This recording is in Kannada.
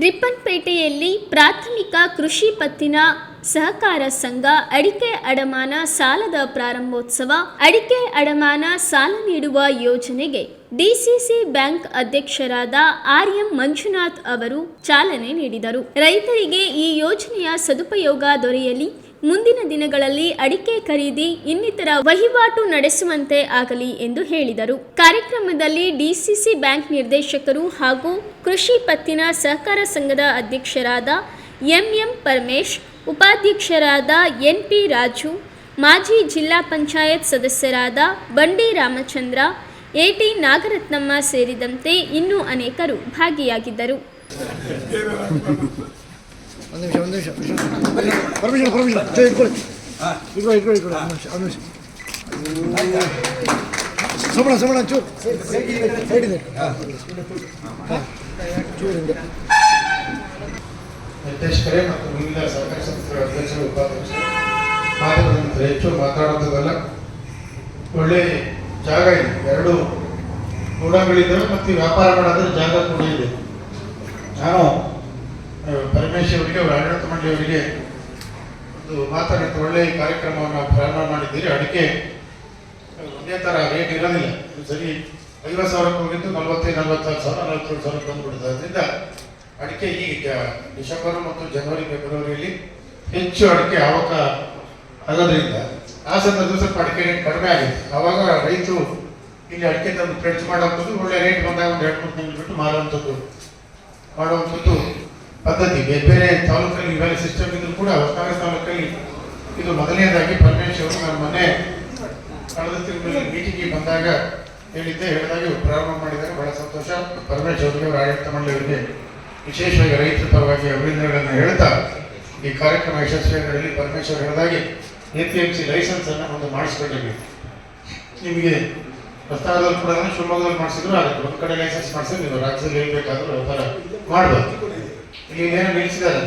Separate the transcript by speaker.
Speaker 1: ರಿಪ್ಪನ್ಪೇಟೆಯಲ್ಲಿ ಪ್ರಾಥಮಿಕ ಕೃಷಿ ಪತ್ತಿನ ಸಹಕಾರ ಸಂಘ ಅಡಿಕೆ ಅಡಮಾನ ಸಾಲದ ಪ್ರಾರಂಭೋತ್ಸವ. ಅಡಿಕೆ ಅಡಮಾನ ಸಾಲ ನೀಡುವ ಯೋಜನೆಗೆ ಡಿಸಿಸಿ ಬ್ಯಾಂಕ್ ಅಧ್ಯಕ್ಷರಾದ ಆರ್ಎಂ ಮಂಜುನಾಥ್ ಅವರು ಚಾಲನೆ ನೀಡಿದರು. ರೈತರಿಗೆ ಈ ಯೋಜನೆಯ ಸದುಪಯೋಗ ದೊರೆಯಲಿ, ಮುಂದಿನ ದಿನಗಳಲ್ಲಿ ಅಡಿಕೆ ಖರೀದಿ ಇನ್ನಿತರ ವಹಿವಾಟು ನಡೆಸುವಂತೆ ಆಗಲಿ ಎಂದು ಹೇಳಿದರು. ಕಾರ್ಯಕ್ರಮದಲ್ಲಿ ಡಿಸಿಸಿ ಬ್ಯಾಂಕ್ ನಿರ್ದೇಶಕರು ಹಾಗೂ ಕೃಷಿ ಪತ್ತಿನ ಸಹಕಾರ ಸಂಘದ ಅಧ್ಯಕ್ಷರಾದ ಎಂಎಂ ಪರಮೇಶ್, ಉಪಾಧ್ಯಕ್ಷರಾದ ಎನ್ಪಿ ರಾಜು, ಮಾಜಿ ಜಿಲ್ಲಾ ಪಂಚಾಯತ್ ಸದಸ್ಯರಾದ ಬಂಡಿ ರಾಮಚಂದ್ರ, ಎಟಿ ನಾಗರತ್ನಮ್ಮ ಸೇರಿದಂತೆ ಇನ್ನೂ ಅನೇಕರು ಭಾಗಿಯಾಗಿದ್ದರು.
Speaker 2: ನಿರ್ದೇಶಕರೇ ಮತ್ತು ವಿವಿಧ ಸಹಕಾರಿ ಸಂಸ್ಥೆಗಳ ಅಧ್ಯಕ್ಷರು, ಉಪಾಧ್ಯಕ್ಷರು ಮಾಧ್ಯಮದ ಹೆಚ್ಚು ಮಾತಾಡೋದಲ್ಲ. ಒಳ್ಳೆ ಜಾಗ ಇದೆ, 2 ಗೂಡಗಳಿದ್ದಾವೆ ಮತ್ತು ವ್ಯಾಪಾರ ಮಾಡೋದ್ರ ಜಾಗ ಕೂಡ ಇದೆ. ನಾನು ಪರಮೇಶ್ ಅವರಿಗೆ, ಅವರ ಆಡಳಿತ ಮಂಡಳಿಯವರಿಗೆ ಒಂದು ಮಾತಾಡಿದ್ದು, ಒಳ್ಳೆಯ ಕಾರ್ಯಕ್ರಮವನ್ನು ಪ್ರಾರಂಭ ಮಾಡಿದ್ದೀರಿ. ಅಡಿಕೆ ಒಂದೇ ಥರ ರೇಟ್ ಇರೋದಿಲ್ಲ. ಸರಿ 50,000 ಹೋಗಿದ್ದು 45,000, 46,000, 47,000 ಬಂದುಬಿಡುತ್ತೆ. ಅದರಿಂದ ಅಡಿಕೆ ಈಗ ಡಿಸೆಂಬರ್ ಮತ್ತು ಜನವರಿ, ಫೆಬ್ರವರಿಯಲ್ಲಿ ಹೆಚ್ಚು ಅಡಿಕೆ ಆವಕ ಆಗೋದ್ರಿಂದ ಆ ಸಂದರ್ಭದಲ್ಲಿ ಸ್ವಲ್ಪ ಅಡಿಕೆ ರೇಟ್ ಕಡಿಮೆ ಆಗಿದೆ. ಆವಾಗ ರೈತರು ಇಲ್ಲಿ ಅಡಿಕೆ ತಂದು ಖರ್ಚು ಮಾಡೋವಂಥದ್ದು, ಒಳ್ಳೆ ರೇಟ್ ಬಂದಾಗ ಒಂದು 2-3 ತಿಂಗಳು ಬಿಟ್ಟು ಮಾಡುವಂಥದ್ದು ಪದ್ಧತಿ. ಬೇರೆ ಬೇರೆ ತಾಲೂಕಲ್ಲಿ ಇವೆಲ್ಲ ಸಿಸ್ಟಮ್ ಇದ್ರೂ ಕೂಡ ಹೊಸನಗರ ತಾಲೂಕಲ್ಲಿ ಇದು ಮೊದಲನೇದಾಗಿ ಪರಮೇಶ್ ಅವರು ನಮ್ಮ ಮನೆ ಕಳೆದ ತಿಂಗಳಲ್ಲಿ ಮೀಟಿಂಗಿಗೆ ಬಂದಾಗ ಹೇಳಿದಾಗ ಪ್ರಾರಂಭ ಮಾಡಿದಾಗ ಬಹಳ ಸಂತೋಷ. ಪರಮೇಶ್ ಅವರಿಗೆ, ಅವರ ಆಡಳಿತ ಮಂಡಳಿಯವರಿಗೆ ವಿಶೇಷವಾಗಿ ರೈತರ ಪರವಾಗಿ ಅಭಿನಂದನೆಗಳನ್ನು ಹೇಳ್ತಾ, ಈ ಕಾರ್ಯಕ್ರಮ ಯಶಸ್ವಿಯಾಗಿ ಪರಮೇಶ್ ಅವರು ಹೇಳಿದಾಗೆ APMC ಲೈಸೆನ್ಸನ್ನು ಒಂದು ಮಾಡಿಸ್ಕೊಂಡಿದ್ವಿ. ನಿಮಗೆ ಪ್ರಸ್ತಾವದಲ್ಲಿ ಕೂಡ ಶಿವಮೊಗ್ಗದಲ್ಲಿ ಮಾಡಿಸಿದ್ರು, ಅದಕ್ಕೆ ಒಂದು ಕಡೆ ಲೈಸೆನ್ಸ್ ಮಾಡಿಸಿ ನೀವು ರಾಜ್ಯದಲ್ಲಿ ಹೇಳ್ಬೇಕಾದ್ರೂ ವ್ಯಾಪಾರ ಮಾಡ್ಬೋದು. ಇಲ್ಲಿ ಏನು ನಿಲ್ಲಿಸಿದ್ದಾರೆ